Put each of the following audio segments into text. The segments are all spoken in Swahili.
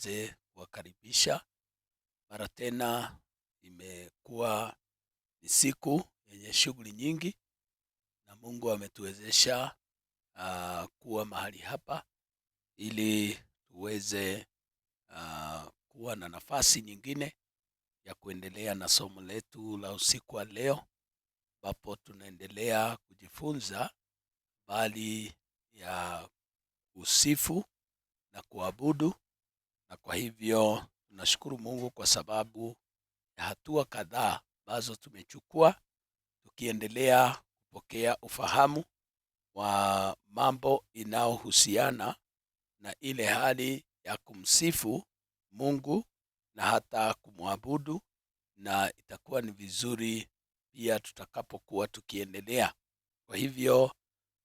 niweze kuwakaribisha mara tena. Imekuwa ni siku yenye shughuli nyingi, na Mungu ametuwezesha kuwa mahali hapa ili tuweze kuwa na nafasi nyingine ya kuendelea na somo letu la usiku wa leo, ambapo tunaendelea kujifunza bali ya usifu na kuabudu. Na kwa hivyo tunashukuru Mungu kwa sababu ya hatua kadhaa ambazo tumechukua, tukiendelea kupokea ufahamu wa mambo inayohusiana na ile hali ya kumsifu Mungu na hata kumwabudu, na itakuwa ni vizuri pia tutakapokuwa tukiendelea. Kwa hivyo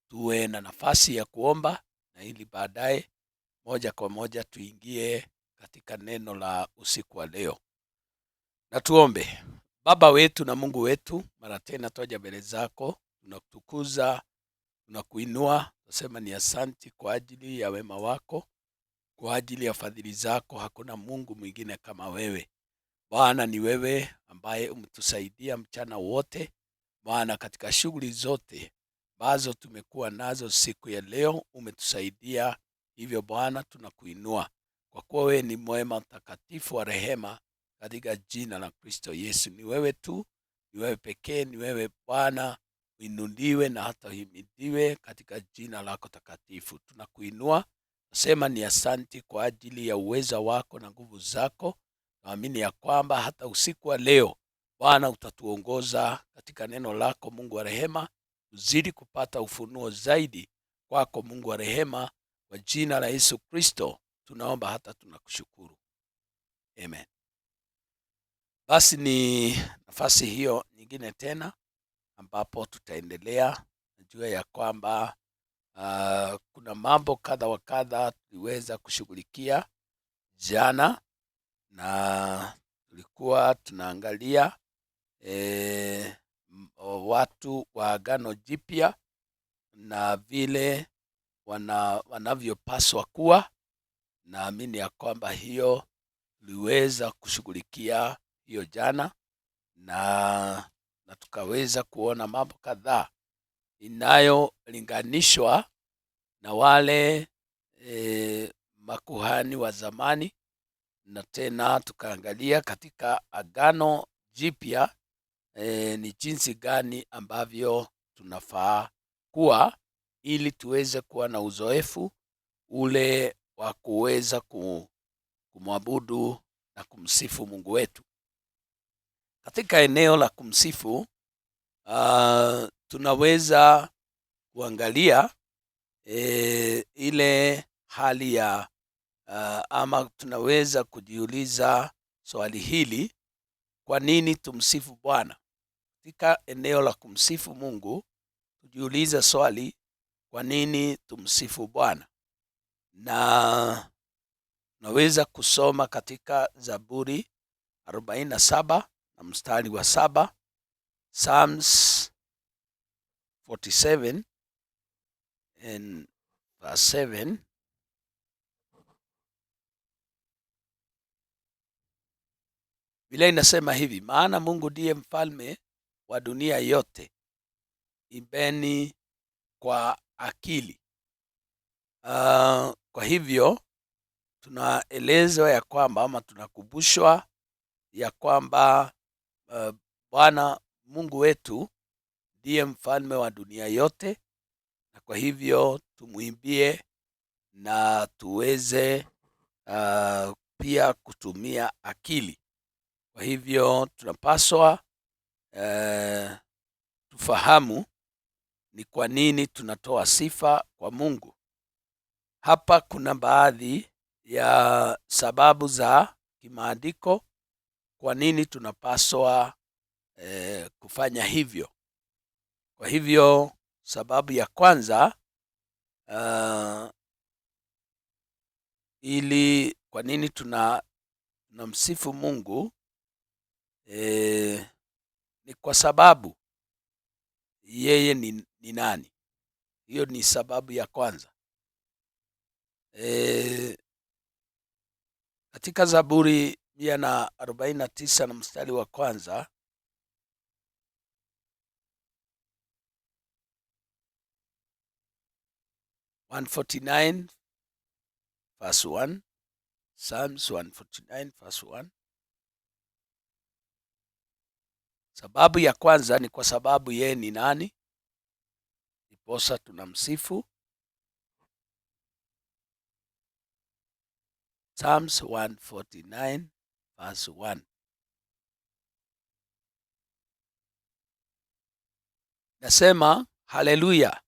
tuwe na nafasi ya kuomba, na ili baadaye moja kwa moja tuingie katika neno la usiku wa leo. Na tuombe. Baba wetu na Mungu wetu, mara tena twaja mbele zako, tunakutukuza, tunakuinua, tunasema ni asanti kwa ajili ya wema wako, kwa ajili ya fadhili zako. Hakuna Mungu mwingine kama wewe. Bwana, ni wewe ambaye umetusaidia mchana wote. Bwana, katika shughuli zote ambazo tumekuwa nazo siku ya leo umetusaidia. Hivyo Bwana, tunakuinua kwa kuwa wewe ni mwema, mtakatifu wa rehema, katika jina la Kristo Yesu. Ni wewe tu, ni wewe pekee, ni wewe Bwana. Uinuliwe na hata uhimidiwe katika jina lako takatifu. Tunakuinua, nasema ni asanti kwa ajili ya uweza wako na nguvu zako. Naamini ya kwamba hata usiku wa leo Bwana utatuongoza katika neno lako, Mungu wa rehema. Uzidi kupata ufunuo zaidi kwako, Mungu wa rehema. Kwa jina la Yesu Kristo tunaomba hata tunakushukuru. Amen. Basi ni nafasi hiyo nyingine tena ambapo tutaendelea. Najua ya kwamba kuna mambo kadha wa kadha tuliweza kushughulikia jana, na tulikuwa tunaangalia watu wa Agano Jipya na vile wanavyopaswa kuwa. Naamini ya kwamba hiyo tuliweza kushughulikia hiyo jana, na tukaweza kuona mambo kadhaa inayolinganishwa na wale makuhani wa zamani, na tena tukaangalia katika Agano Jipya ni jinsi gani ambavyo tunafaa kuwa ili tuweze kuwa na uzoefu ule wa kuweza kumwabudu na kumsifu Mungu wetu. Katika eneo la kumsifu tunaweza kuangalia ile hali ya ama tunaweza kujiuliza swali hili: kwa nini tumsifu Bwana? Katika eneo la kumsifu Mungu tujiulize swali, kwa nini tumsifu Bwana? Na naweza kusoma katika Zaburi 47 na mstari wa 7, Psalms 47 and verse 7. Biblia inasema hivi: maana Mungu ndiye mfalme wa dunia yote, imbeni kwa akili. Kwa hivyo tunaelezwa ya kwamba, ama tunakumbushwa ya kwamba Bwana Mungu wetu ndiye mfalme wa dunia yote, na kwa hivyo tumuimbie na tuweze pia kutumia akili. Kwa hivyo tunapaswa tufahamu ni kwa nini tunatoa sifa kwa Mungu. Hapa kuna baadhi ya sababu za kimaandiko kwa nini tunapaswa kufanya hivyo. Kwa hivyo sababu ya kwanza ili kwa nini tunamsifu Mungu ni kwa sababu yeye ni nani. Hiyo ni sababu ya kwanza. Katika Zaburi 149 na mstari wa kwanza, verse 1, Psalms 149 verse 1. Sababu ya kwanza ni kwa sababu yeye ni nani, ndiposa tunamsifu. Psalms 149 verse 1. Nasema, haleluya,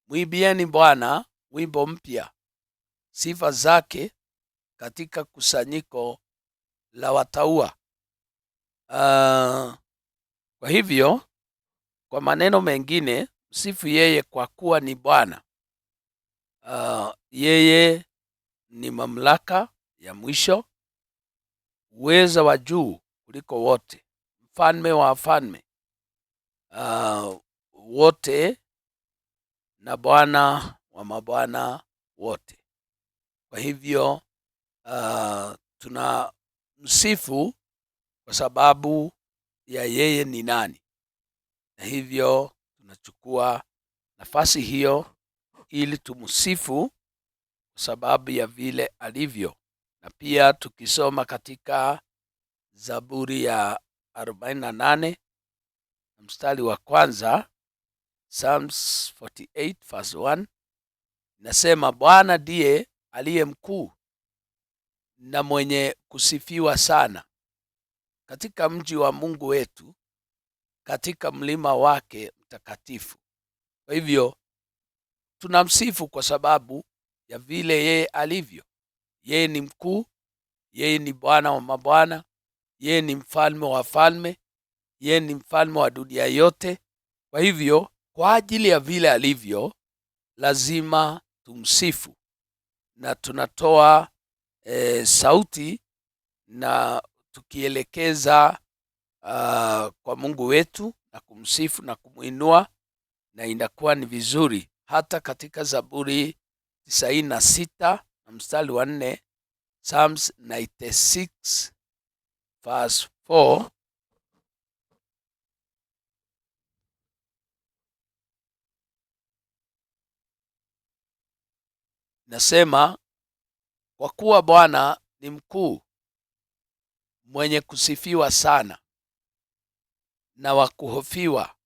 mwimbieni Bwana wimbo mpya, sifa zake katika kusanyiko la wataua. Kwa hivyo, kwa maneno mengine, msifu yeye kwa kuwa ni Bwana. Yeye ni mamlaka ya mwisho, uweza wa juu kuliko wote, mfalme wa wafalme wote, na Bwana wa mabwana wote. Kwa hivyo tuna msifu kwa sababu ya yeye ni nani, na hivyo tunachukua nafasi hiyo ili tumsifu kwa sababu ya vile alivyo. Na pia tukisoma katika Zaburi ya 48 mstari wa kwanza, Psalms 48 verse 1, nasema, Bwana ndiye aliye mkuu na mwenye kusifiwa sana katika mji wa Mungu wetu, katika mlima wake mtakatifu. Kwa hivyo tunamsifu kwa sababu ya vile yeye alivyo. Yeye ni mkuu, yeye ni Bwana wa mabwana, yeye ni mfalme wa falme, yeye ni mfalme wa dunia yote. Kwa hivyo kwa ajili ya vile alivyo, lazima tumsifu, na tunatoa sauti na tukielekeza kwa Mungu wetu na kumsifu na kumuinua, na inakuwa ni vizuri. Hata katika Zaburi 96 na mstari wa 4, Psalms 96 verse 4, nasema, kwa kuwa Bwana ni mkuu, mwenye kusifiwa sana na wa kuhofiwa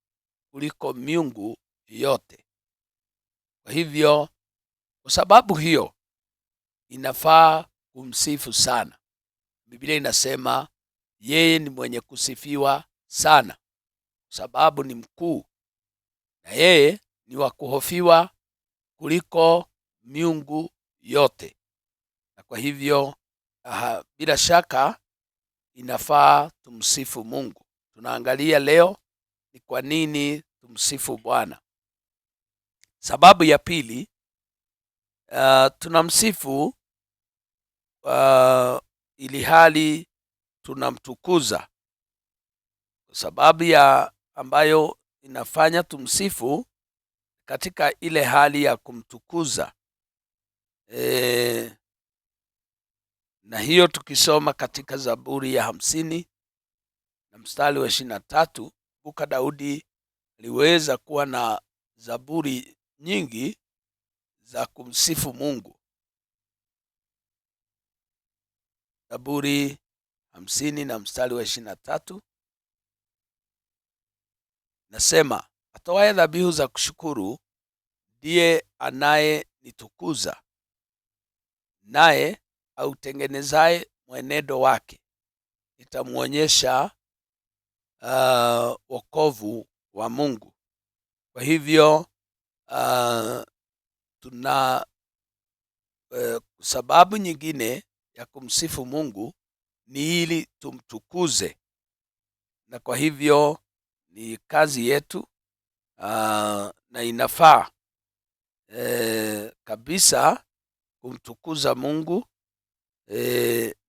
kuliko miungu yote. Kwa hivyo, kwa sababu hiyo inafaa kumsifu sana. Biblia inasema yeye ni mwenye kusifiwa sana kwa sababu ni mkuu, na yeye ni wa kuhofiwa kuliko miungu yote. Na kwa hivyo bila shaka inafaa tumsifu Mungu. Tunaangalia leo ni kwa nini tumsifu Bwana. Sababu ya pili, tunamsifu ili hali tunamtukuza. Sababu ya ambayo inafanya tumsifu katika ile hali ya kumtukuza. Na hiyo tukisoma katika Zaburi ya 50 na mstari wa 23, kumbuka Daudi aliweza kuwa na zaburi nyingi za kumsifu Mungu. Zaburi 50 na mstari wa 23 nasema, atoaye dhabihu za kushukuru ndiye anayenitukuza, naye autengenezaye mwenendo wake nitamwonyesha wokovu wa Mungu. Kwa hivyo tuna sababu nyingine ya kumsifu Mungu ni ili tumtukuze, na kwa hivyo ni kazi yetu na inafaa kabisa kumtukuza Mungu,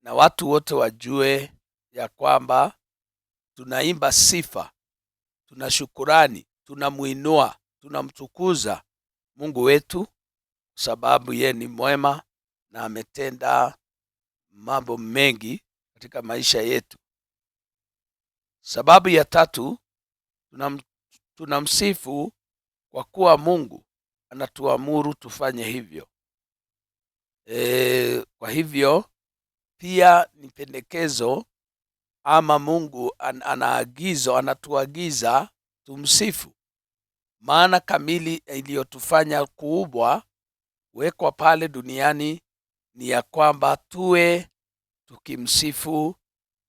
na watu wote wajue ya kwamba tunaimba sifa, tuna shukurani, tunamuinua, tunamtukuza Mungu wetu sababu yeye ni mwema na ametenda mambo mengi katika maisha yetu. Sababu ya tatu, tunamsifu kwa kuwa Mungu anatuamuru tufanye hivyo. Kwa hivyo pia ni pendekezo ama Mungu anatuagiza tumsifu. Maana kamili iliyotufanya kuumbwa, wekwa pale duniani, ni ya kwamba tuwe tukimsifu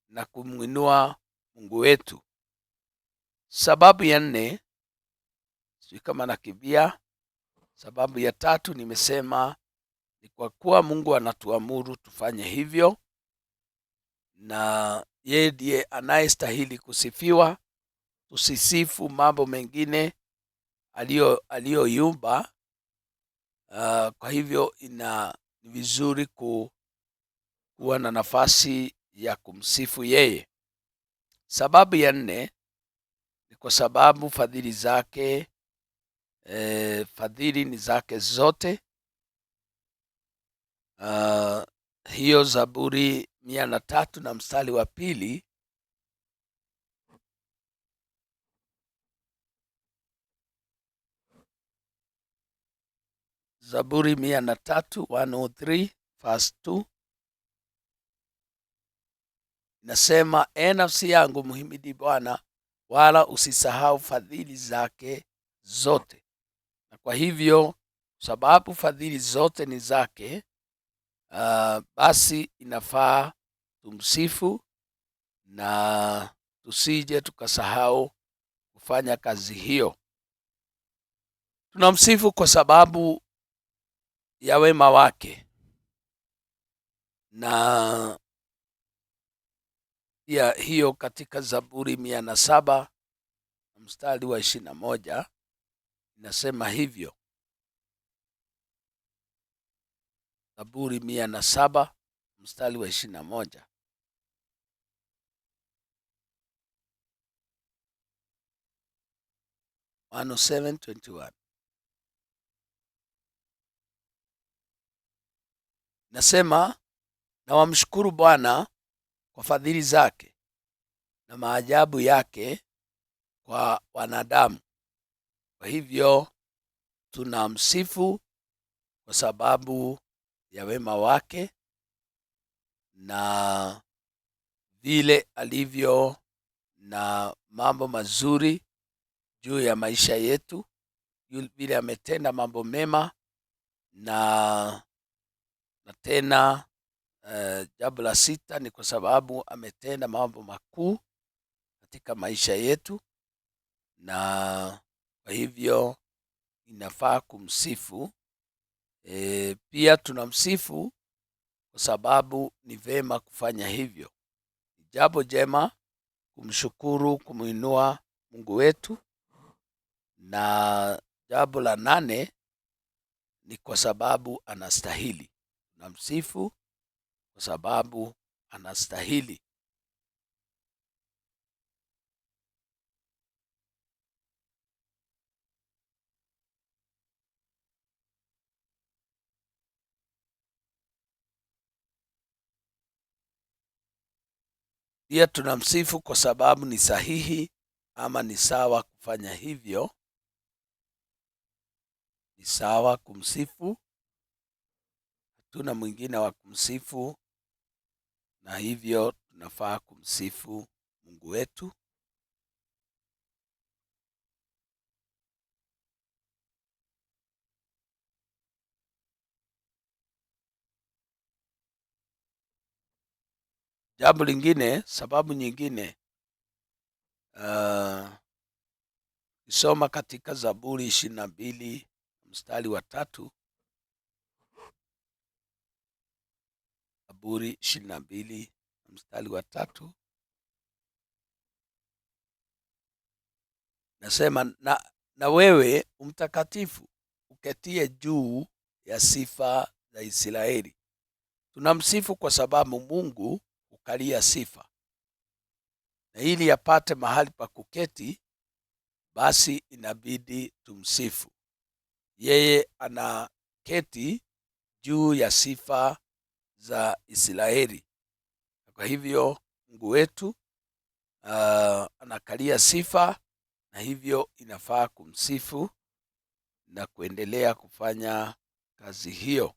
na kumwinua Mungu wetu. Sababu ya nne, sijui kama nakimbia. Sababu ya tatu nimesema ni kwa kuwa Mungu anatuamuru tufanye hivyo, na yeye ndiye anayestahili kusifiwa. Tusisifu mambo mengine aliyoiumba. Kwa hivyo ni vizuri kuwa na nafasi ya kumsifu yeye. Sababu ya nne ni kwa sababu fadhili zake, fadhili ni zake zote. Hiyo Zaburi 103 na mstari wa 2. Zaburi 103, 103 verse 2 inasema, nafsi yangu mhimidi Bwana, wala usisahau fadhili zake zote. Na kwa hivyo sababu fadhili zote ni zake, basi inafaa tumsifu na tusije tukasahau kufanya kazi hiyo. Tunamsifu kwa sababu ya wema wake, na ya hiyo katika Zaburi 107 mstari wa 21 inasema hivyo. Zaburi 107 mstari wa 21. 107:21 nasema, na wamshukuru Bwana kwa fadhili zake na maajabu yake kwa wanadamu. Kwa hivyo tunamsifu kwa sababu ya wema wake na vile alivyo na mambo mazuri juu ya maisha yetu, vile ametenda mambo mema. Na tena jambo la sita ni kwa sababu ametenda mambo makuu katika maisha yetu, na kwa hivyo inafaa kumsifu. Pia tunamsifu kwa sababu ni vema kufanya hivyo. Ni jambo jema kumshukuru, kumuinua Mungu wetu. Na jambo la 8 ni kwa sababu anastahili. Tunamsifu kwa sababu anastahili. Pia tunamsifu kwa sababu ni sahihi ama ni sawa kufanya hivyo. Ni sawa kumsifu, hatuna mwingine wa kumsifu, na hivyo tunafaa kumsifu Mungu wetu. Jambo lingine, sababu nyingine, kisoma katika Zaburi 22 mstari wa 3. Zaburi 22 mstari wa 3 nasema, na wewe umtakatifu uketie juu ya sifa za Israeli. Tunamsifu kwa sababu Mungu hukalia sifa, na ili apate mahali pa kuketi, basi inabidi tumsifu. Yeye anaketi juu ya sifa za Israeli. Kwa hivyo Mungu wetu anakalia sifa, na hivyo inafaa kumsifu na kuendelea kufanya kazi hiyo.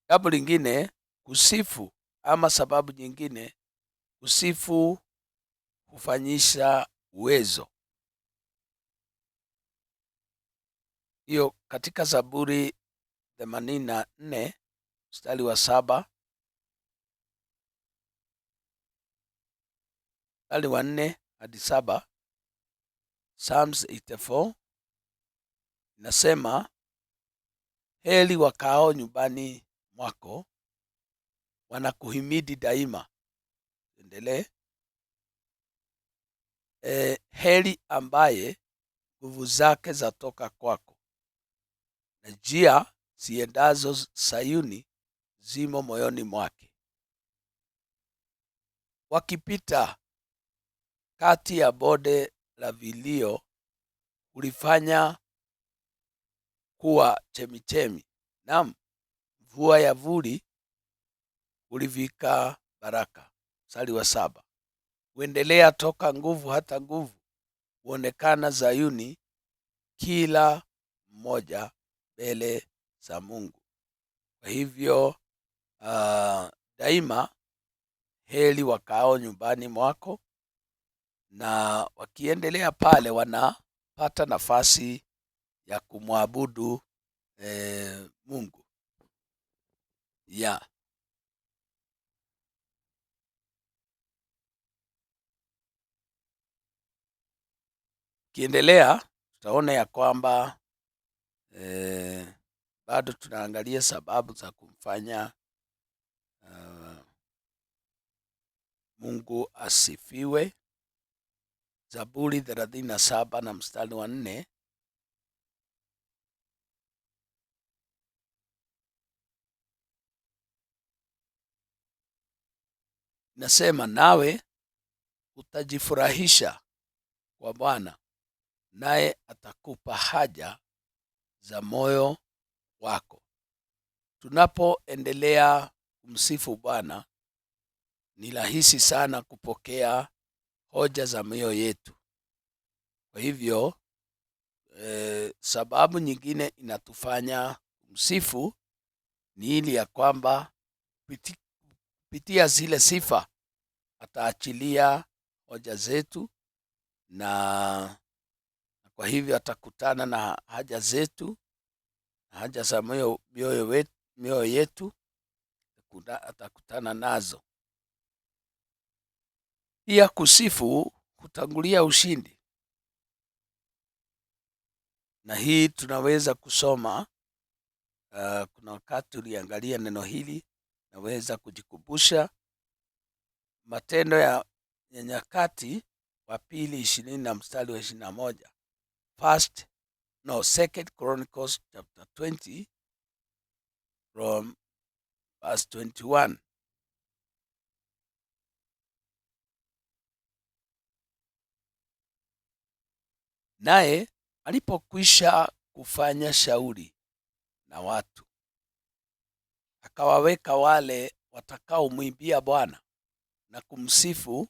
Jambo lingine, kusifu ama sababu nyingine, kusifu hufanyisha uwezo. Hiyo katika Zaburi 84 mstari wa 7, mstari wa 4 hadi 7, Psalms 84 inasema, heri wakao nyumbani mwako, wanakuhimidi daima. Endelee. Heri ambaye nguvu zake zatoka kwako, na njia ziendazo Sayuni zimo moyoni mwake. Wakipita kati ya bonde la vilio, ulifanya kuwa chemichemi, naam, mvua ya vuli ulivika baraka. Mstari wa 7, huendelea toka nguvu hata nguvu, huonekana Sayuni kila mmoja mbele za Mungu. Kwa hivyo daima heri wakao nyumbani mwako, na wakiendelea pale wanapata nafasi ya kumwabudu Mungu. Kiendelea tutaona ya kwamba bado tunaangalia sababu za kumfanya Mungu asifiwe. Zaburi 37 na mstari wa 4, nasema, nawe utajifurahisha kwa Bwana, naye atakupa haja za moyo wako. Tunapoendelea kumsifu Bwana, ni rahisi sana kupokea hoja za mioyo yetu. Kwa hivyo sababu nyingine inatufanya kumsifu ni ili ya kwamba kupitia zile sifa ataachilia hoja zetu, na kwa hivyo atakutana na haja zetu, na haja za mioyo yetu atakutana nazo. Pia kusifu kutangulia ushindi, na hii tunaweza kusoma kuna wakati uliangalia neno hili, naweza kujikumbusha Matendo ya Nyakati wa pili 20 na mstari wa 21, Second Chronicles chapter 20 from verse 21. Naye alipokwisha kufanya shauri na watu, akawaweka wale watakaomwimbia Bwana na kumsifu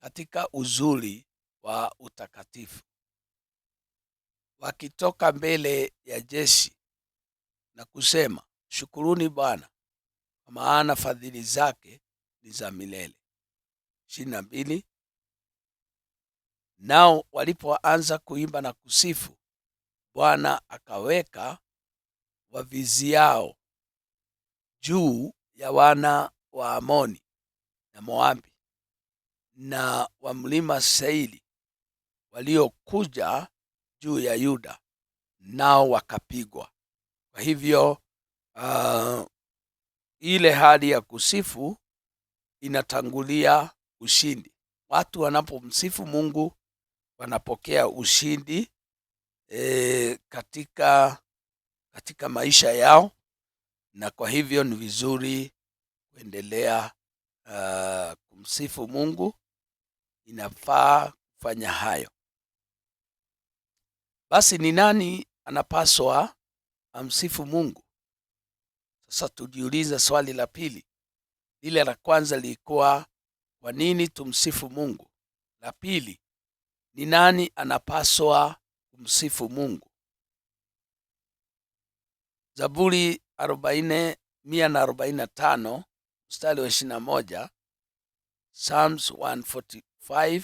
katika uzuri wa utakatifu, wakitoka mbele ya jeshi na kusema, shukuruni Bwana, kwa maana fadhili zake ni za milele. 22. Nao walipoanza kuimba na kusifu, Bwana akaweka waviziao juu ya wana wa Amoni na Moabi na wa mlima Seiri, waliokuja juu ya Yuda, nao wakapigwa. Kwa hivyo ile hali ya kusifu inatangulia ushindi. Watu wanapomsifu Mungu wanapokea ushindi katika maisha yao, na kwa hivyo ni vizuri kuendelea kumsifu Mungu. Inafaa kufanya hayo. Basi ni nani anapaswa amsifu Mungu? Sasa tujiulize swali la pili. Lile la kwanza lilikuwa kwa nini tumsifu Mungu? La pili, ni nani anapaswa kumsifu Mungu? Zaburi 145 mstari wa 21, Psalms 145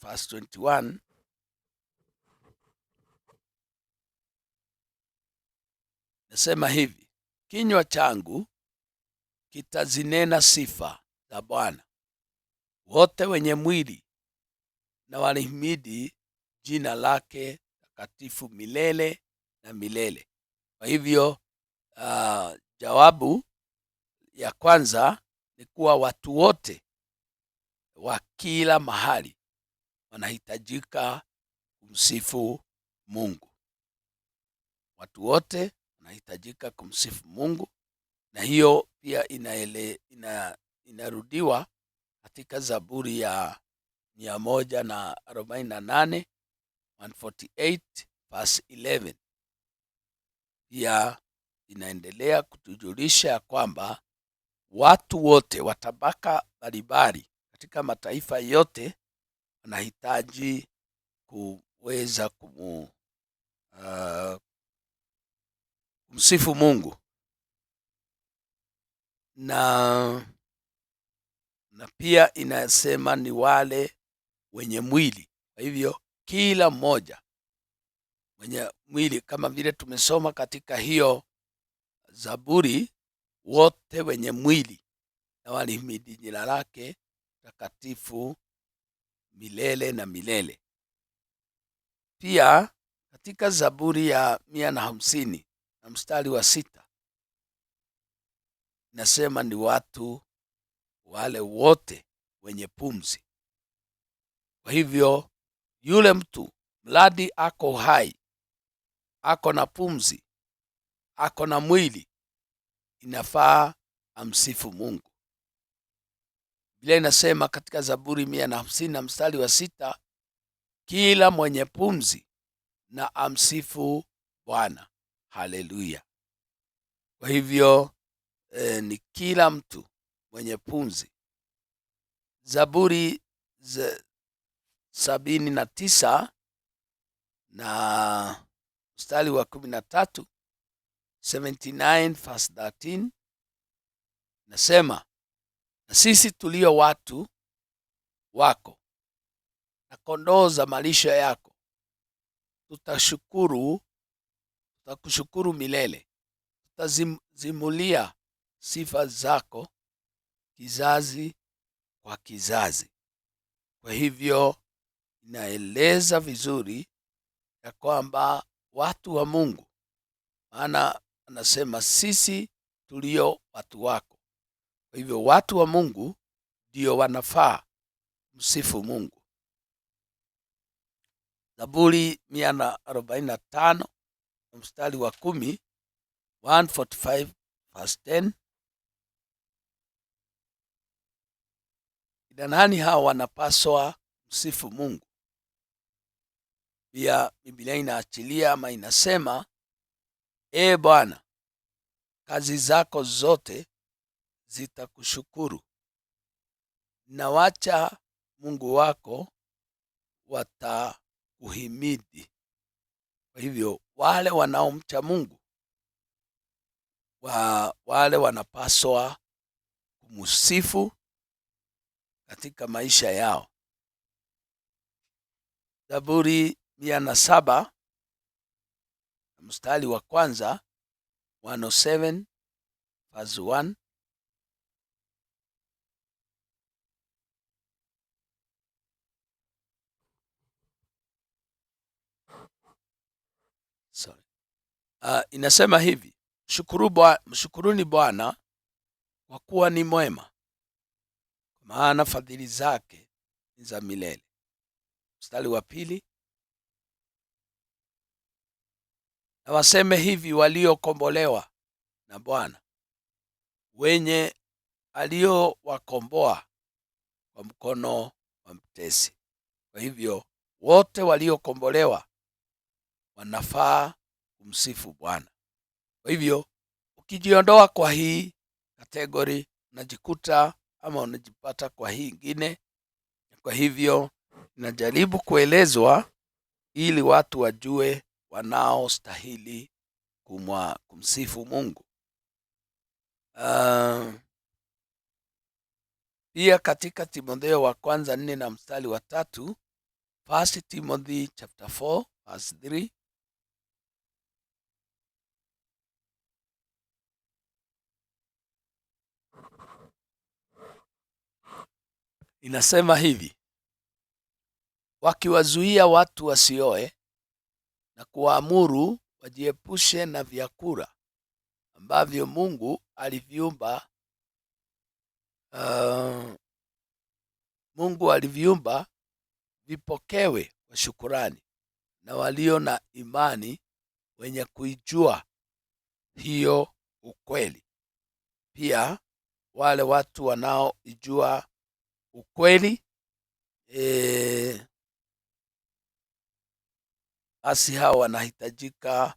verse 21 nasema hivi: kinywa changu kitazinena sifa za Bwana, wote wenye mwili na walihimidi jina lake takatifu milele na milele. Kwa hivyo jawabu ya kwanza ni kuwa watu wote wa kila mahali wanahitajika kumsifu Mungu. Watu wote wanahitajika kumsifu Mungu, na hiyo pia inarudiwa katika Zaburi ya 148 148 verse 11. Pia inaendelea kutujulisha ya kwamba watu wote wa tabaka mbalimbali katika mataifa yote wanahitaji kuweza kumsifu Mungu, na pia inasema ni wale wenye mwili. Kwa hivyo kila mmoja mwenye mwili, kama vile tumesoma katika hiyo Zaburi, wote wenye mwili na walihimidi jina lake takatifu milele na milele. Pia katika Zaburi ya 150 na mstari wa 6 nasema ni watu wale wote wenye pumzi. Kwa hivyo yule mtu mradi ako hai, ako na pumzi, ako na mwili, inafaa amsifu Mungu. Biblia inasema katika Zaburi 150 na mstari wa 6, kila mwenye pumzi na amsifu Bwana. Haleluya! Kwa hivyo ni kila mtu mwenye pumzi. Zaburi 79 na mstari wa 13, 79 verse 13 nasema, na sisi tulio watu wako na kondoo za malisho yako tutakushukuru milele, tutazimulia sifa zako kizazi kwa kizazi. Kwa hivyo inaeleza vizuri ya kwamba watu wa Mungu, maana anasema sisi tulio watu wako. Kwa hivyo watu wa Mungu ndio wanafaa msifu Mungu. Zaburi 145 mstari wa 10, 145 verse 10, ina nani hawa wanapaswa msifu Mungu? Pia Biblia inaachilia ama inasema, Bwana, kazi zako zote zitakushukuru, na wacha Mungu wako watakuhimidi. Kwa hivyo wale wanaomcha Mungu, wale wanapaswa kumsifu katika maisha yao. Zaburi 107 mstari wa kwanza, 107 verse 1, inasema hivi: mshukuruni Bwana kwa kuwa ni mwema, maana fadhili zake ni za milele. Mstari wa pili, na waseme hivi waliokombolewa na Bwana, wenye aliowakomboa kwa mkono wa mtesi. Kwa hivyo wote waliokombolewa wanafaa kumsifu Bwana. Kwa hivyo ukijiondoa kwa hii kategori, unajikuta ama unajipata kwa hii ingine. Kwa hivyo inajaribu kuelezwa ili watu wajue wanaostahili kumsifu Mungu. Pia katika Timotheo wa kwanza 4 na mstari wa 3, 1 Timothy chapter 4 verse 3, inasema hivi: wakiwazuia watu wasioe na kuwaamuru wajiepushe na vyakula ambavyo Mungu aliviumba vipokewe kwa shukurani na walio na imani wenye kuijua hiyo ukweli. Pia wale watu wanaoijua ukweli basi hao wanahitajika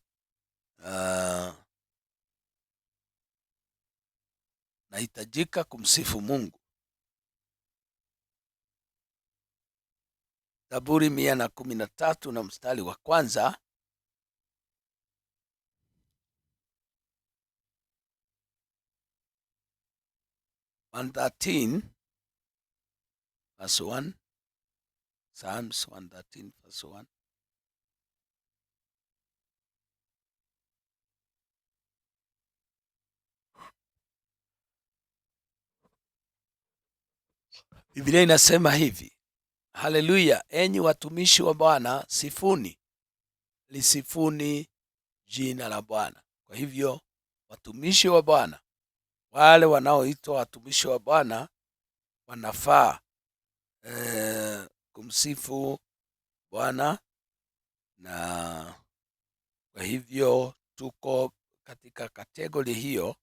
kumsifu Mungu. Zaburi 113 na mstari wa kwanza, verse 1, Psalms 113 verse 1. Biblia inasema hivi: haleluya, enyi watumishi wa Bwana, sifuni, lisifuni jina la Bwana. Kwa hivyo watumishi wa Bwana, wale wanaoitwa watumishi wa Bwana, wanafaa kumsifu Bwana. Na kwa hivyo tuko katika kategori hiyo,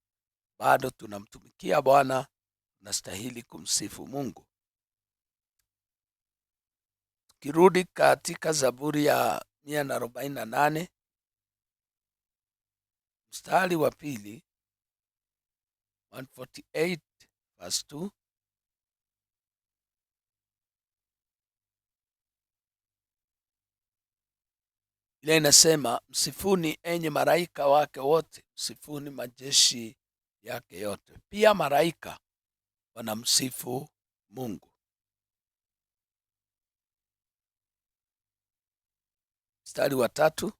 bado tunamtumikia Bwana, tunastahili kumsifu Mungu. Tukirudi katika Zaburi ya 148 mstari wa pili, 148 verse 2, ile inasema, msifuni enyi malaika wake wote, msifuni majeshi yake yote. Pia malaika wanamsifu Mungu. Mstari wa 3,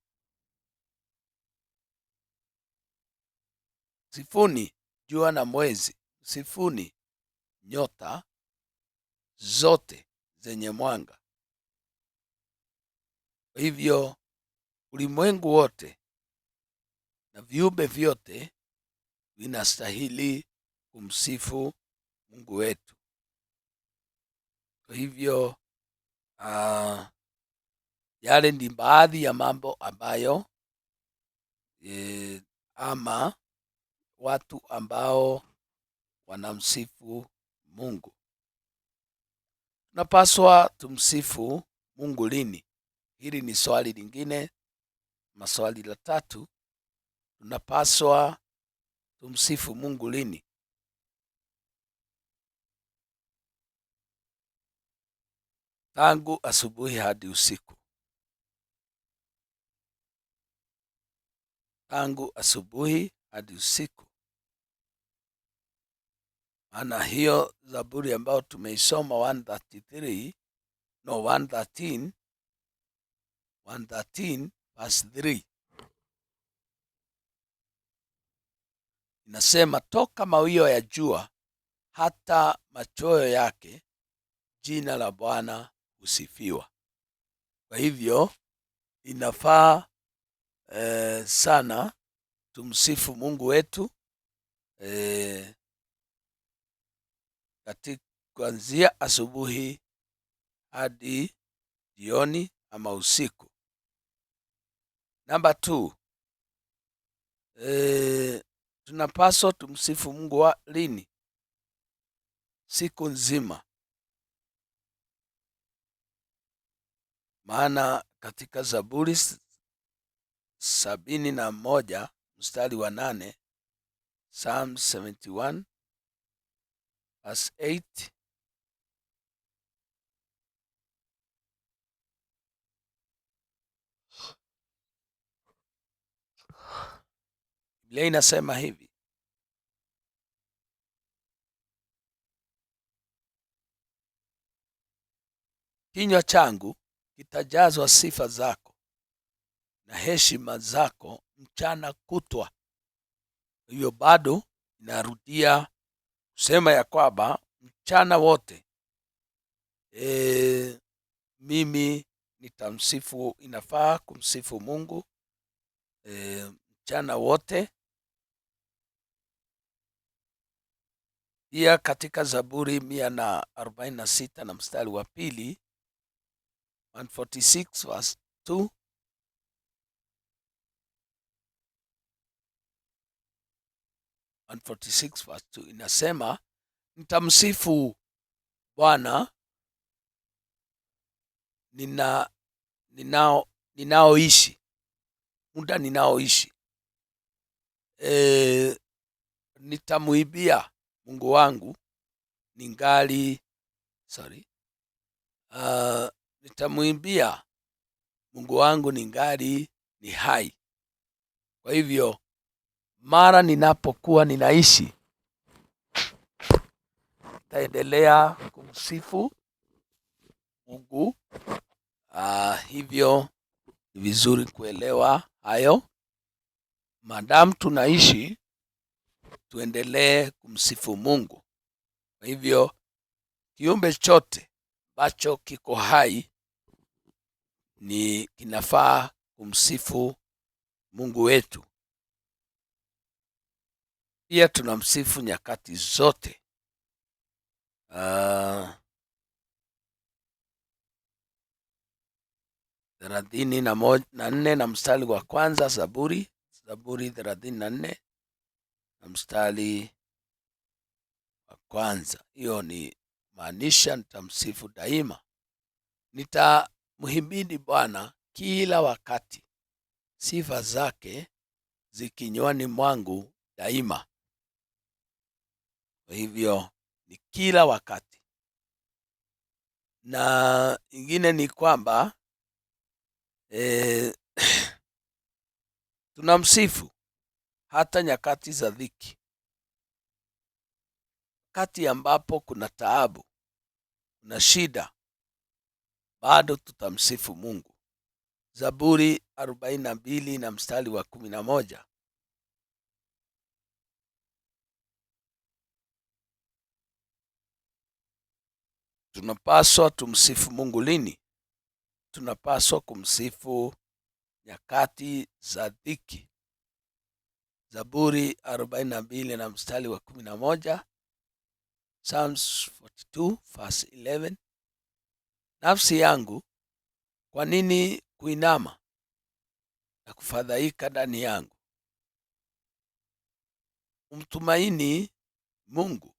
msifuni jua na mwezi, msifuni nyota zote zenye mwanga. Kwa hivyo ulimwengu wote na viumbe vyote vinastahili kumsifu Mungu wetu. Kwa hivyo yale ni baadhi ya mambo ambayo ama watu ambao wanamsifu Mungu. Tunapaswa tumsifu Mungu lini? Hili ni swali lingine, maswali la 3. Tunapaswa tumsifu Mungu lini? Tangu asubuhi hadi usiku. Tangu asubuhi hadi usiku. Maana hiyo Zaburi ambayo tumeisoma 113 verse 3 inasema, toka mawio ya jua hata machweo yake jina la Bwana husifiwa. Kwa hivyo inafaa sana tumsifu Mungu wetu katika kuanzia asubuhi hadi jioni ama usiku. Namba 2, tunapaswa tumsifu Mungu lini? Siku nzima. maana katika Zaburi 71 mstari wa 8, Psalm 71 verse 8, Biblia inasema hivi: kinywa changu kitajazwa sifa zako na heshima zako mchana kutwa. Hivyo bado inarudia kusema ya kwamba mchana wote mimi nitamsifu. Inafaa kumsifu Mungu mchana wote. Pia katika Zaburi 146 na mstari wa 2, 146 verse 2, inasema nitamsifu Bwana ninaoishi, muda ninaoishi. Nitamuibia Mungu wangu nitamuimbia Mungu wangu ningali ni hai. Kwa hivyo mara ninapokuwa ninaishi, nitaendelea kumsifu Mungu. Hivyo ni vizuri kuelewa hayo. Maadamu tunaishi, tuendelee kumsifu Mungu. Kwa hivyo kiumbe chote ambacho kiko hai ni kinafaa kumsifu Mungu wetu. Pia tunamsifu nyakati zote. 34 na mstari wa kwanza, Zaburi 34 na mstari wa kwanza. Hiyo ni maanisha nitamsifu daima. Nitamhimidi Bwana kila wakati, sifa zake zikinywani mwangu daima. Kwa hivyo ni kila wakati. Na ingine ni kwamba tunamsifu hata nyakati za dhiki, wakati ambapo kuna taabu, kuna shida, bado tutamsifu Mungu. Zaburi 42 na mstari wa 11, tunapaswa tumsifu Mungu lini? Tunapaswa kumsifu nyakati za dhiki. Zaburi 42 na mstari wa 11, Psalms 42 verse 11, nafsi yangu kwa nini kuinama na kufadhaika ndani yangu? Umtumaini Mungu,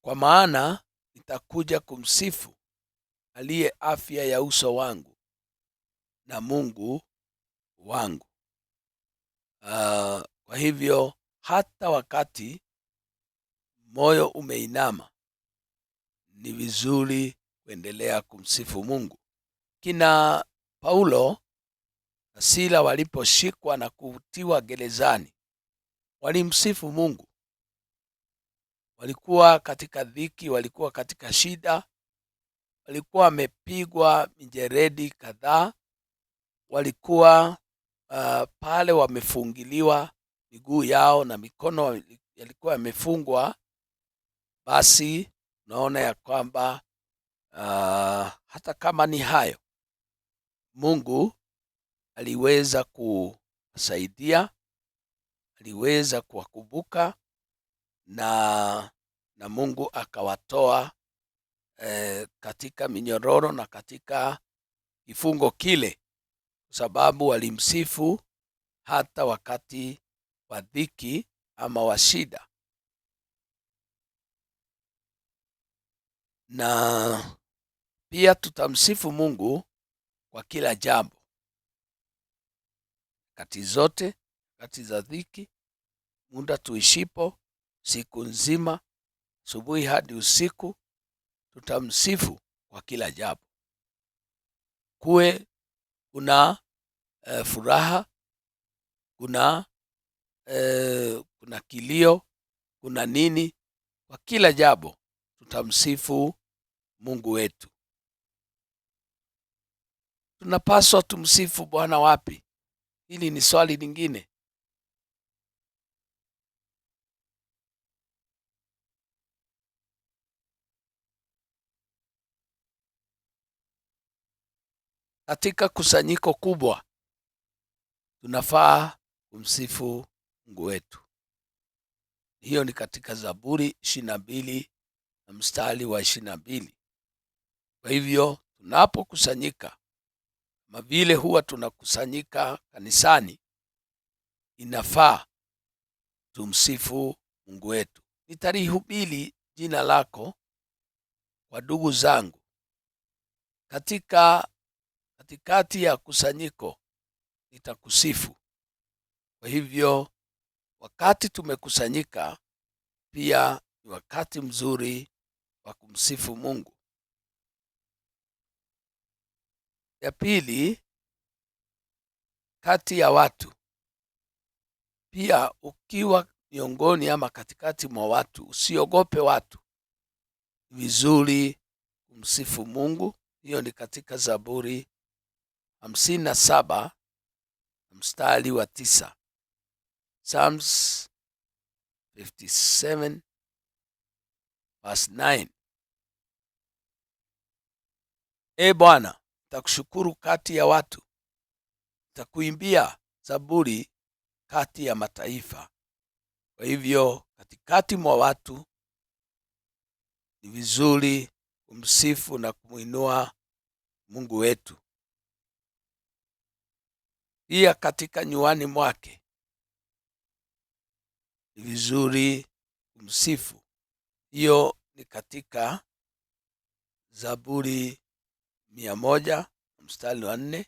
kwa maana nitakuja kumsifu aliye afya ya uso wangu na Mungu wangu. Kwa hivyo hata wakati moyo umeinama, ni vizuri kuendelea kumsifu Mungu. Kina Paulo na Sila waliposhikwa na kutiwa gerezani, walimsifu Mungu. Walikuwa katika dhiki, walikuwa katika shida, walikuwa wamepigwa mijeledi kadhaa, walikuwa pale wamefungiliwa miguu yao na mikono yalikuwa yamefungwa. Basi naona ya kwamba hata kama ni hayo, Mungu aliweza kusaidia, aliweza kuwakumbuka na Mungu akawatoa katika minyororo na katika kifungo kile, kwa sababu walimsifu hata wakati wa dhiki ama wa shida. Na Pia tutamsifu Mungu kwa kila jambo, kati zote, kati za dhiki, muda tuishipo, siku nzima, asubuhi hadi usiku, tutamsifu kwa kila jambo. Kuwe kuna furaha, kuna kilio, kuna nini, kwa kila jambo tutamsifu Mungu wetu. Tunapaswa tumsifu Bwana wapi? Hili ni swali lingine. Katika kusanyiko kubwa tunafaa kumsifu Mungu wetu. Hiyo ni katika Zaburi 22 na mstari wa 22. Kwa hivyo tunapokusanyika, kama vile huwa tunakusanyika kanisani, inafaa tumsifu Mungu wetu. Nitalihubiri jina lako kwa ndugu zangu. Katikati ya kusanyiko nitakusifu. Kwa hivyo wakati tumekusanyika, pia ni wakati mzuri wa kumsifu Mungu. Ya pili, kati ya watu. Pia ukiwa miongoni ama katikati mwa watu, usiogope watu. Ni vizuri kumsifu Mungu. Hiyo ni katika Zaburi 57 mstari wa 9. Psalms 57 verse 9. Bwana, nitakushukuru kati ya watu, nitakuimbia zaburi kati ya mataifa. Kwa hivyo katikati mwa watu ni vizuri kumsifu na kumuinua Mungu wetu. Pia katika nyuani mwake ni vizuri kumsifu. Hiyo ni katika Zaburi 100 mstari wa 4.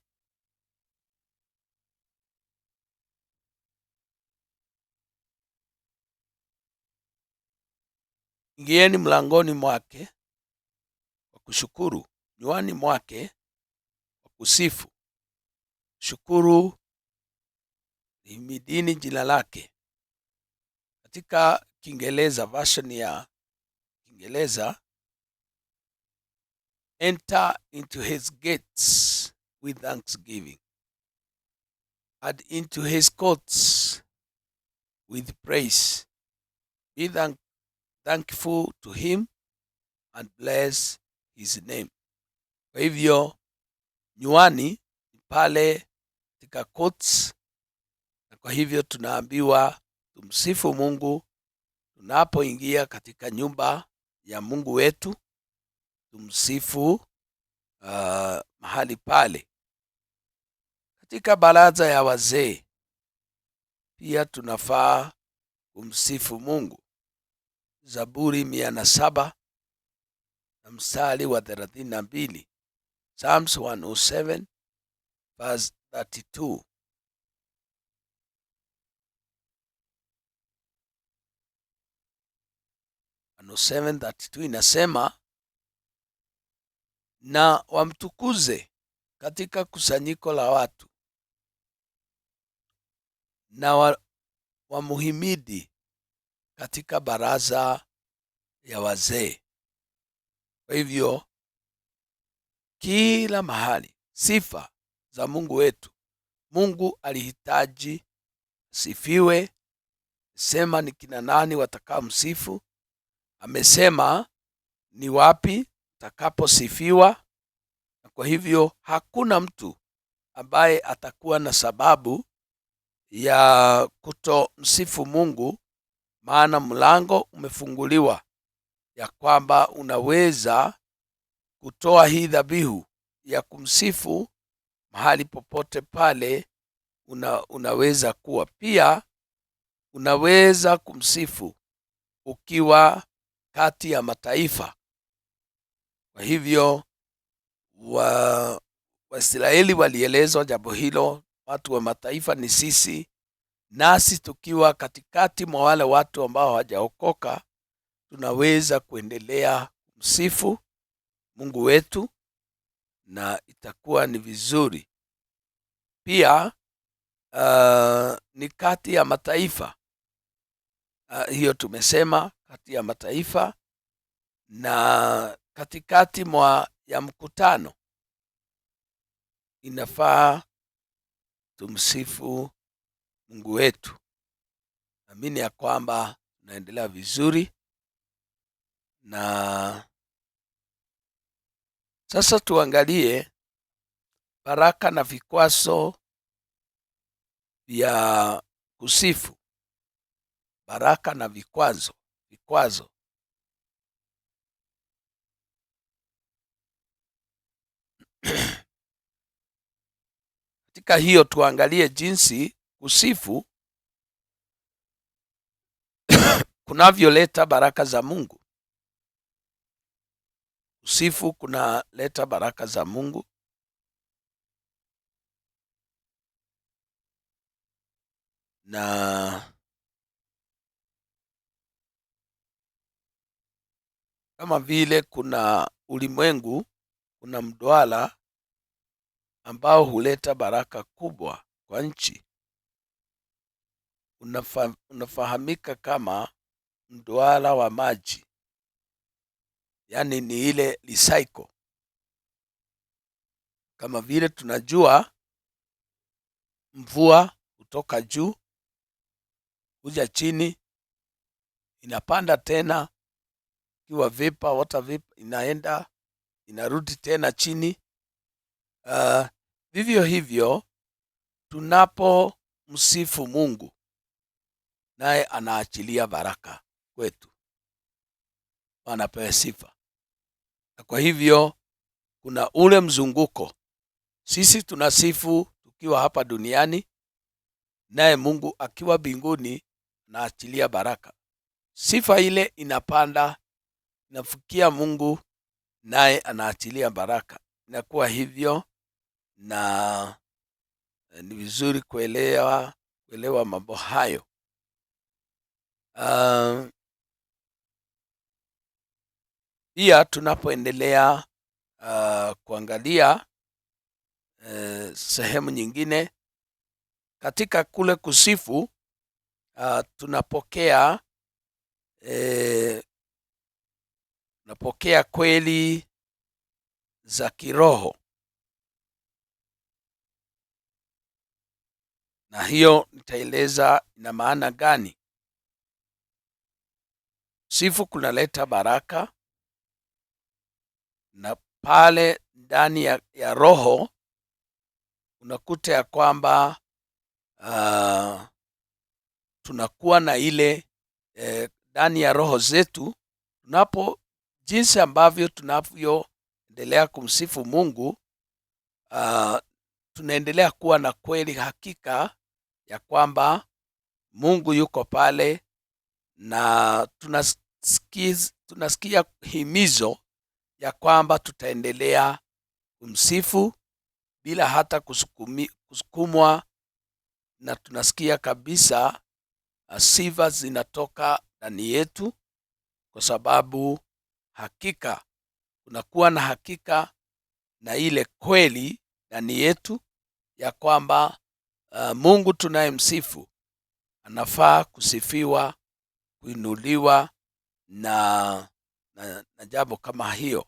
Ingieni mlangoni mwake kwa kushukuru, nyuani mwake kwa kusifu. Shukuru, himidini jina lake. Katika Kiingereza, version ya Kiingereza, enter into his gates with thanksgiving and into his courts with praise. Be thankful to him and bless his name. Kwa hivyo nyuani pale katika courts, na kwa hivyo tunaambiwa tumsifu Mungu tunapoingia katika nyumba ya Mungu wetu. Tumsifu mahali pale. Katika baraza ya wazee pia tunafaa kumsifu Mungu. Zaburi 107 na mstari wa 32. Psalms 107 verse 32. 107:32 inasema, na wamtukuze katika kusanyiko la watu, na wamuhimidi katika baraza ya wazee. Kwa hivyo kila mahali sifa za Mungu wetu. Mungu alihitaji sifiwe. Sema ni kina nani watakao msifu? Amesema ni wapi takaposifiwa. Na kwa hivyo hakuna mtu ambaye atakuwa na sababu ya kutomsifu Mungu, maana mlango umefunguliwa ya kwamba unaweza kutoa hii dhabihu ya kumsifu mahali popote pale unaweza kuwa. Pia unaweza kumsifu ukiwa kati ya mataifa. Kwa hivyo Waisraeli walielezwa jambo hilo, watu wa mataifa ni sisi, nasi tukiwa katikati mwa wale watu ambao hawajaokoka tunaweza kuendelea kumsifu Mungu wetu na itakuwa ni vizuri. Pia ni kati ya mataifa, hiyo tumesema kati ya mataifa, na katikati mwa ya mkutano inafaa tumsifu Mungu wetu. Naamini ya kwamba tunaendelea vizuri, na sasa tuangalie baraka na vikwazo vya kusifu. Baraka na vikwazo. Katika hiyo tuangalie jinsi kusifu kunavyoleta baraka za Mungu. Kusifu kunaleta baraka za Mungu. Na kama vile kuna ulimwengu, kuna mdwala ambao huleta baraka kubwa kwa nchi. Unafahamika kama mdwala wa maji, yaani ni ile recycle. Kama vile tunajua mvua kutoka juu kuja chini, inapanda tena kiwa vapor, water vapor, inaenda inarudi tena chini. Vivyo hivyo tunapomsifu Mungu, naye anaachilia baraka kwetu. Anapewa sifa. Na kwa hivyo kuna ule mzunguko. Sisi tunasifu tukiwa hapa duniani, naye Mungu akiwa mbinguni anaachilia baraka. Sifa ile inapanda, inafikia Mungu, naye anaachilia baraka. Inakuwa hivyo, na ni vizuri kuelewa mambo hayo. Pia tunapoendelea kuangalia sehemu nyingine katika kule kusifu, tunapokea kweli za kiroho, na hiyo nitaeleza ina maana gani. Sifu kunaleta baraka, na pale ndani ya roho unakuta ya kwamba tunakuwa na ile ndani ya roho zetu, jinsi ambavyo tunavyoendelea kumsifu Mungu, tunaendelea kuwa na kweli, hakika ya kwamba Mungu yuko pale, na tunasikia himizo ya kwamba tutaendelea kumsifu bila hata kusukumwa, na tunasikia kabisa sifa zinatoka ndani yetu, kwa sababu hakika kunakuwa na hakika na ile kweli ndani yetu ya kwamba Mungu tunayemsifu anafaa kusifiwa, kuinuliwa na jambo kama hiyo.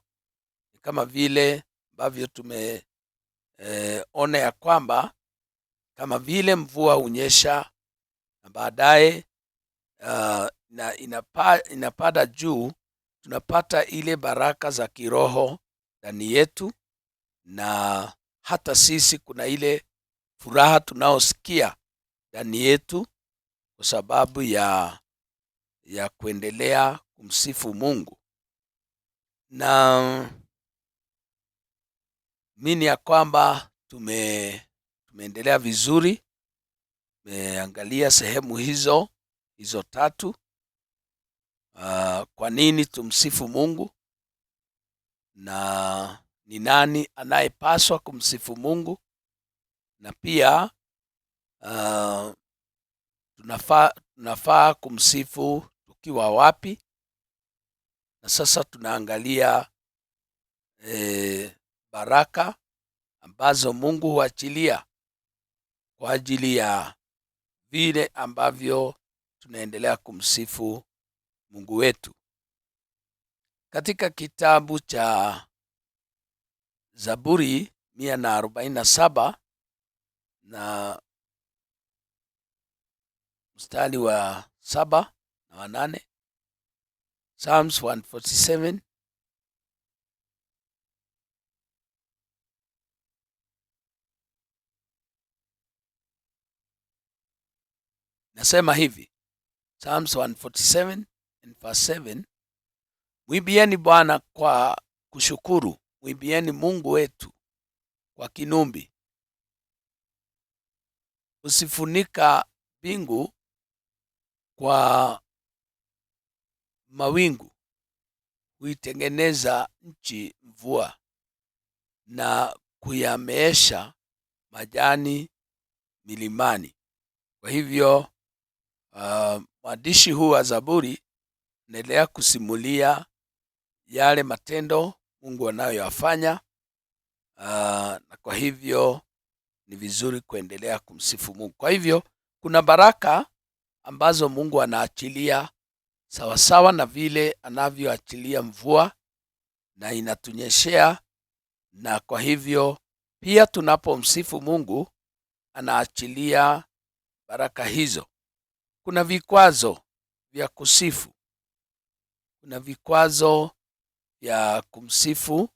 Ni kama vile ambavyo tumeona ya kwamba kama vile mvua hunyesha na baadaye na inapada juu, tunapata ile baraka za kiroho ndani yetu, na hata sisi kuna ile furaha tunaosikia ndani yetu kwa sababu ya kuendelea kumsifu Mungu. Na mimi ya kwamba tumeendelea vizuri. Tumeangalia sehemu hizo tatu. Kwa nini tumsifu Mungu, na ni nani anayepaswa kumsifu Mungu, na pia tunafaa kumsifu tukiwa wapi. Na sasa tunaangalia baraka ambazo Mungu huachilia kwa ajili ya vile ambavyo tunaendelea kumsifu Mungu wetu. Katika kitabu cha Zaburi 147 na mstari wa 7 na wa 8, Psalms 147, nasema hivi, Psalms 147 and verse 7, mwimbieni Bwana kwa kushukuru, mwimbieni Mungu wetu kwa kinumbi. Usifunika mbingu kwa mawingu, huitengeneza nchi mvua na kuyameesha majani milimani. Kwa hivyo mwandishi huu wa Zaburi anaendelea kusimulia yale matendo Mungu anayoyafanya, na kwa hivyo ni vizuri kuendelea kumsifu Mungu. Kwa hivyo kuna baraka ambazo Mungu anaachilia sawasawa na vile anavyoachilia mvua na inatunyeshea, na kwa hivyo pia tunapomsifu Mungu anaachilia baraka hizo. Kuna vikwazo vya kusifu, kuna vikwazo vya kumsifu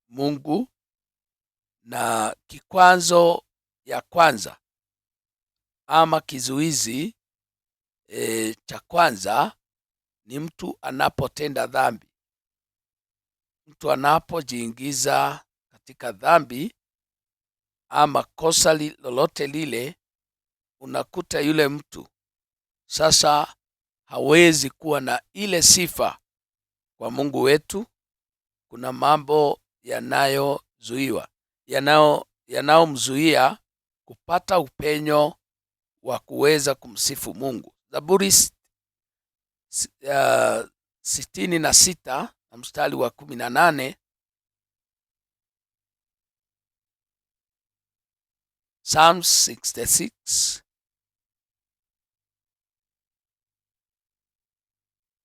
Mungu, na kikwazo ya kwanza ama kizuizi cha kwanza ni mtu anapotenda dhambi. Mtu anapojiingiza katika dhambi ama kosa lolote lile, unakuta yule mtu sasa hawezi kuwa na ile sifa kwa Mungu wetu. Kuna mambo yanayozuiwa, yanayomzuia kupata upenyo wa kuweza kumsifu Mungu. Zaburi 66 na mstari wa 18, Psalms 66,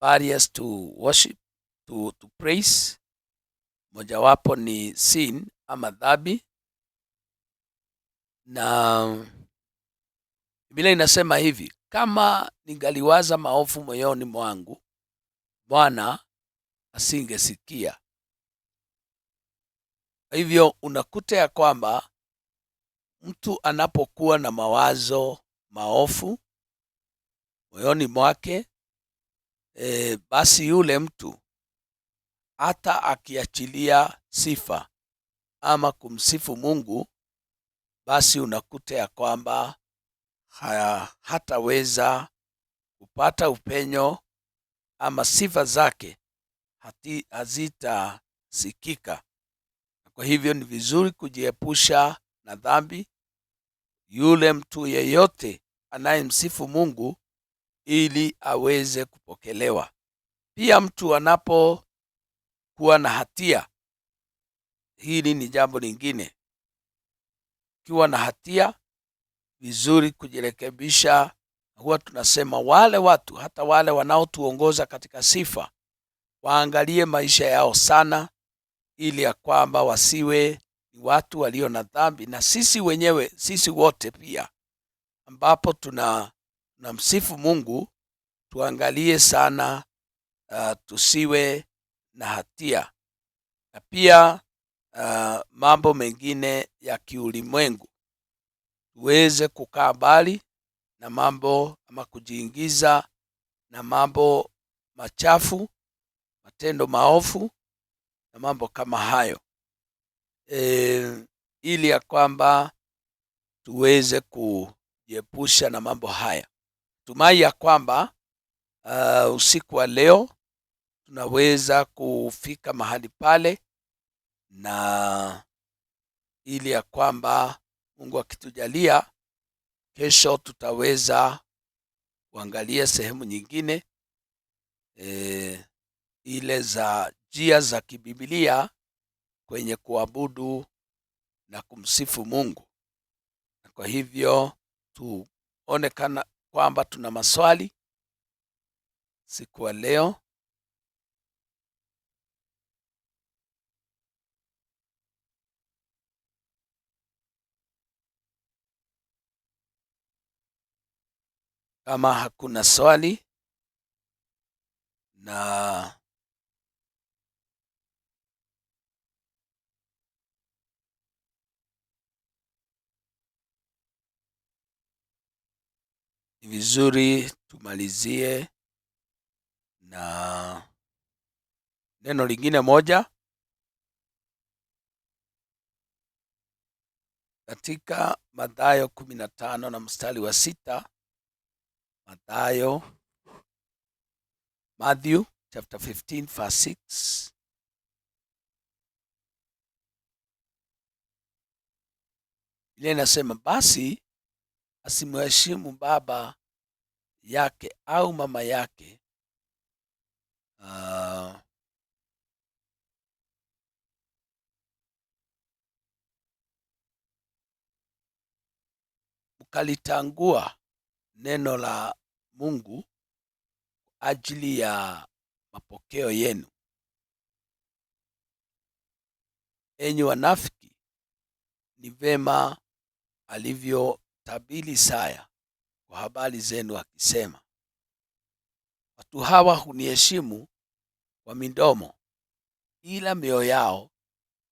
barriers to worship, to praise. Mojawapo ni sin ama dhambi, na Biblia inasema hivi, kama ningaliwaza maovu moyoni mwangu, Bwana asingesikia. Hivyo unakuta ya kwamba mtu anapokuwa na mawazo maovu moyoni mwake, basi yule mtu hata akiachilia sifa ama kumsifu Mungu, basi unakuta ya kwamba hataweza kupata upenyo ama sifa zake hazitasikika. Kwa hivyo ni vizuri kujiepusha na dhambi, yule mtu yeyote anayemsifu Mungu, ili aweze kupokelewa. Pia mtu anapokuwa na hatia, hili ni jambo lingine. Ukiwa na hatia, vizuri kujirekebisha. Huwa tunasema wale watu, hata wale wanaotuongoza katika sifa, waangalie maisha yao sana, ili ya kwamba wasiwe ni watu walio na dhambi. Na sisi wenyewe, sisi wote pia ambapo tunamsifu Mungu, tuangalie sana tusiwe na hatia. Na pia mambo mengine ya kiulimwengu, tuweze kukaa mbali na mambo ama kujiingiza na mambo machafu, matendo maovu na mambo kama hayo, ili ya kwamba tuweze kujiepusha na mambo haya. Tumai ya kwamba usiku wa leo tunaweza kufika mahali pale na ili ya kwamba Mungu akitujalia, kesho tutaweza kuangalia sehemu nyingine ile za njia za kibiblia kwenye kuabudu na kumsifu Mungu. Na kwa hivyo tuonekana kwamba tuna maswali siku ya leo. Kama hakuna swali, na ni vizuri tumalizie na neno lingine moja katika Mathayo 15 na mstari wa 6. Matthew chapter 15 verse 6. Ile inasema, basi asimheshimu baba yake au mama yake, mkalitangua neno la Mungu ajili ya mapokeo yenu. Enyi wanafiki, ni vema alivyotabiri Isaya kwa habari zenu akisema, watu hawa huniheshimu kwa midomo, ila mioyo yao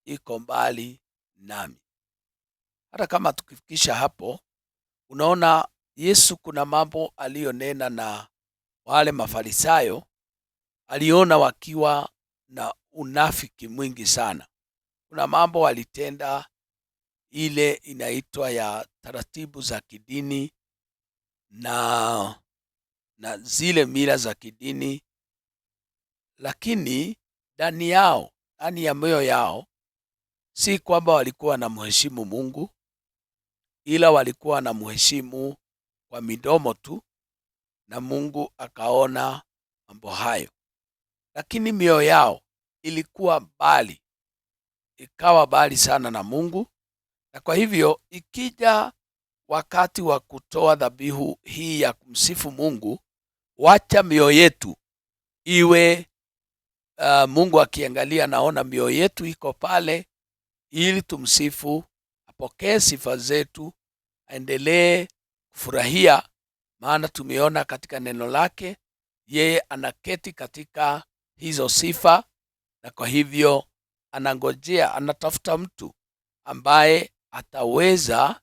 iko mbali nami. Hata kama tukifikisha hapo, unaona Yesu kuna mambo aliyonena na wale Mafarisayo, aliona wakiwa na unafiki mwingi sana. Kuna mambo walitenda ile inaitwa ya taratibu za kidini na zile mila za kidini, lakini ndani ya moyo yao si kwamba walikuwa na mheshimu Mungu, ila walikuwa na mheshimu kwa midomo tu, na Mungu akaona mambo hayo, lakini mioyo yao ilikuwa mbali, ikawa mbali sana na Mungu. Na kwa hivyo ikija wakati wa kutoa dhabihu hii ya kumsifu Mungu, wacha mioyo yetu iwe Mungu akiangalia, naona mioyo yetu iko pale, ili tumsifu, apokee sifa zetu, aendelee kufurahia, maana tumeona katika neno lake yeye anaketi katika hizo sifa. Na kwa hivyo anangojea, anatafuta mtu ambaye ataweza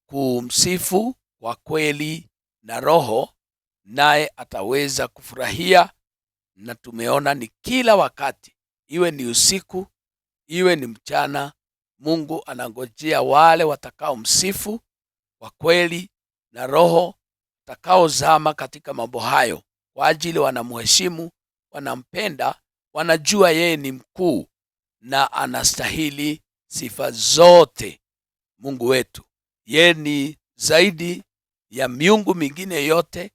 kumsifu kwa kweli na roho, naye ataweza kufurahia. Na tumeona ni kila wakati, iwe ni usiku, iwe ni mchana, Mungu anangojea wale watakao msifu kwa kweli na roho, watakaozama katika mambo hayo, kwa ajili wanamheshimu, wanampenda, wanajua yeye ni mkuu na anastahili sifa zote. Mungu wetu, yeye ni zaidi ya miungu mingine yote,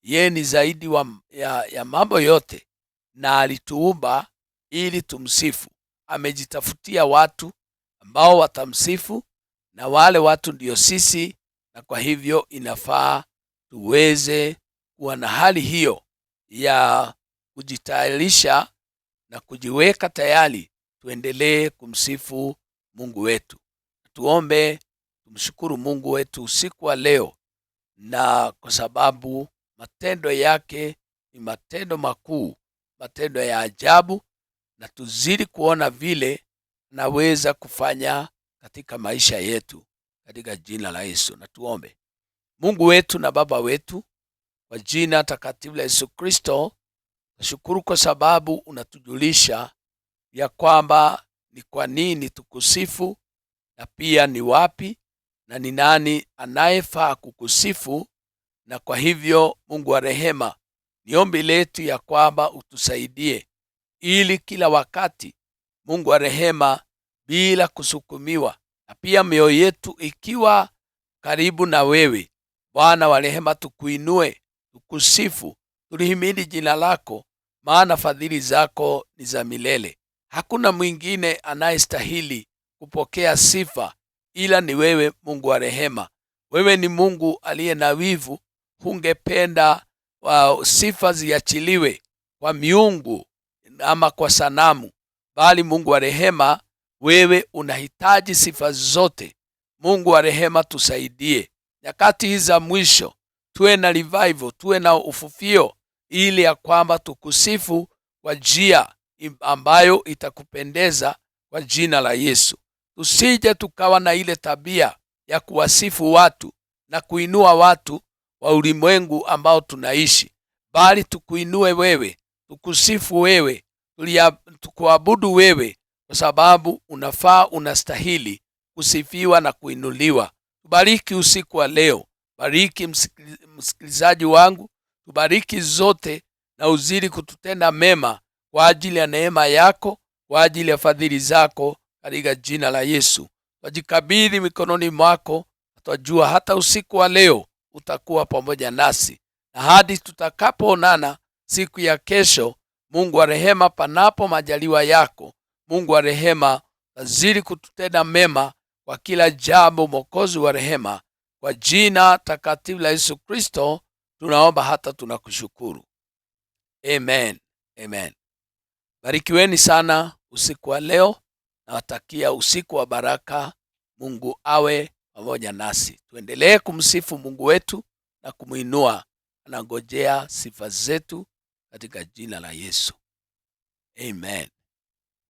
yeye ni zaidi ya mambo yote, na alituumba ili tumsifu. Amejitafutia watu ambao watamsifu, na wale watu ndio sisi. Na kwa hivyo inafaa tuweze kuwa na hali hiyo ya kujitayarisha na kujiweka tayari, tuendelee kumsifu Mungu wetu. Tuombe, tumshukuru Mungu wetu usiku wa leo, na kwa sababu matendo yake ni matendo makuu, matendo ya ajabu, na tuzidi kuona vile naweza kufanya katika maisha yetu, katika jina la Yesu. Na tuombe. Mungu wetu na Baba wetu, kwa jina takatifu la Yesu Kristo, nashukuru kwa sababu unatujulisha ya kwamba ni kwa nini tukusifu, na pia ni wapi na ni nani anayefaa kukusifu. Na kwa hivyo Mungu wa rehema, ni ombi letu ya kwamba utusaidie, ili kila wakati Mungu wa rehema bila kusukumiwa, na pia mioyo yetu ikiwa karibu na wewe. Bwana wa rehema, tukuinue, tukusifu, tulihimidi jina lako, maana fadhili zako ni za milele. Hakuna mwingine anayestahili kupokea sifa ila ni wewe, Mungu wa rehema. Wewe ni Mungu aliye na wivu. Hungependa sifa ziachiliwe kwa miungu ama kwa sanamu, bali Mungu wa rehema, wewe unahitaji sifa zote. Mungu wa rehema, tusaidie nyakati hizi za mwisho, tuwe na revival, tuwe na ufufio, ili ya kwamba tukusifu kwa njia ambayo itakupendeza kwa jina la Yesu. Tusije tukawa na ile tabia ya kuwasifu watu na kuinua watu wa ulimwengu ambao tunaishi, bali tukuinue wewe, tukusifu wewe, tukuabudu wewe, kwa sababu unafaa, unastahili kusifiwa na kuinuliwa. Tubariki usiku wa leo, bariki msikilizaji wangu, tubariki zote na uzidi kututenda mema kwa ajili ya neema yako, kwa ajili ya fadhili zako, katika jina la Yesu. Twajikabidhi mikononi mwako, twajua hata usiku wa leo utakuwa pamoja nasi, na hadi tutakapoonana siku ya kesho, Mungu wa rehema, panapo majaliwa yako, Mungu wa rehema, azidi kututenda mema kwa kila jambo. Mwokozi wa rehema, kwa jina takatifu la Yesu Kristo tunaomba hata tunakushukuru. Amen. Amen. Barikiweni sana usiku wa leo, nawatakia usiku wa baraka. Mungu awe pamoja nasi. Tuendelee kumsifu Mungu wetu na kumuinua. Anangojea sifa zetu katika jina la Yesu. Amen.